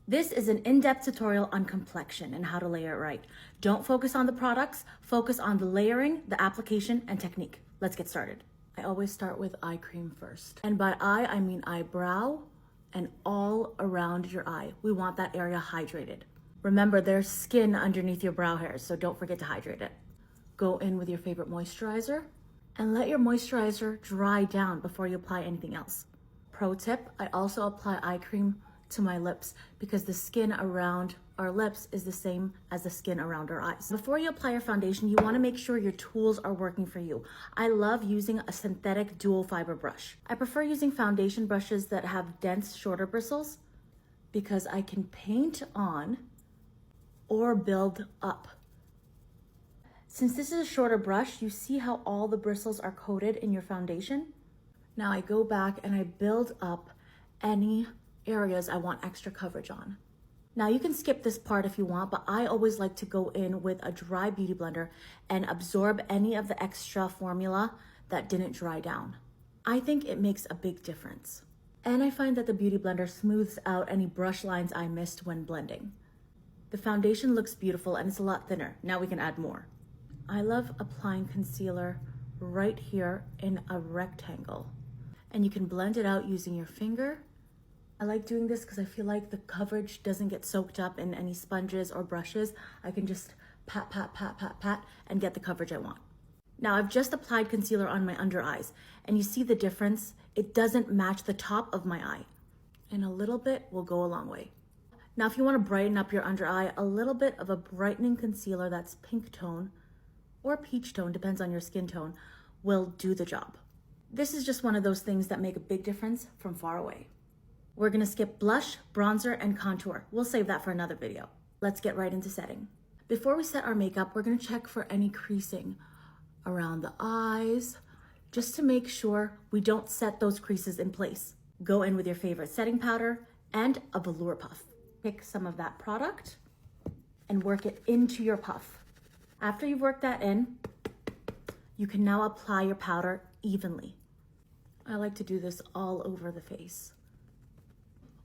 This is an in-depth tutorial on complexion and how to layer it right. Don't focus on the products, focus on the layering, the application, and technique. Let's get started. I always start with eye cream first. And by eye, I mean eyebrow and all around your eye. We want that area hydrated. Remember, there's skin underneath your brow hairs, so don't forget to hydrate it. Go in with your favorite moisturizer and let your moisturizer dry down before you apply anything else. Pro tip, I also apply eye cream to my lips because the skin around our lips is the same as the skin around our eyes. Before you apply your foundation, you want to make sure your tools are working for you. I love using a synthetic dual fiber brush. I prefer using foundation brushes that have dense, shorter bristles because I can paint on or build up. Since this is a shorter brush, you see how all the bristles are coated in your foundation? Now I go back and I build up any areas I want extra coverage on. Now you can skip this part if you want, but I always like to go in with a dry beauty blender and absorb any of the extra formula that didn't dry down. I think it makes a big difference. And I find that the beauty blender smooths out any brush lines I missed when blending. The foundation looks beautiful and it's a lot thinner. Now we can add more. I love applying concealer right here in a rectangle. And you can blend it out using your finger. I like doing this because I feel like the coverage doesn't get soaked up in any sponges or brushes. I can just pat, pat, pat, pat, pat, and get the coverage I want. Now I've just applied concealer on my under eyes, and you see the difference? It doesn't match the top of my eye. And a little bit will go a long way. Now if you want to brighten up your under eye, a little bit of a brightening concealer that's pink tone or peach tone, depends on your skin tone, will do the job. This is just one of those things that make a big difference from far away. We're gonna skip blush, bronzer, and contour. We'll save that for another video. Let's get right into setting. Before we set our makeup, we're gonna check for any creasing around the eyes, just to make sure we don't set those creases in place. Go in with your favorite setting powder and a velour puff. Pick some of that product and work it into your puff. After you've worked that in, you can now apply your powder evenly. I like to do this all over the face.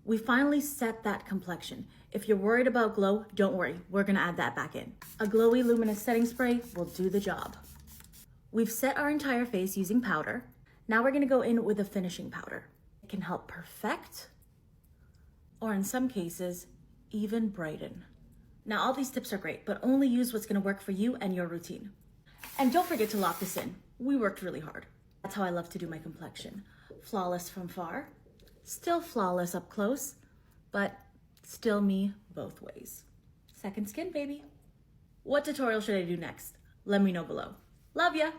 We finally set that complexion. If you're worried about glow, don't worry, we're gonna add that back in. A glowy luminous setting spray will do the job. We've set our entire face using powder. Now we're gonna go in with a finishing powder. It can help perfect, or in some cases, even brighten. Now all these tips are great, but only use what's gonna work for you and your routine. And don't forget to lock this in. We worked really hard. That's how I love to do my complexion. Flawless from far, still flawless up close, but still me both ways. Second skin, baby. What tutorial should I do next? Let me know below. Love ya!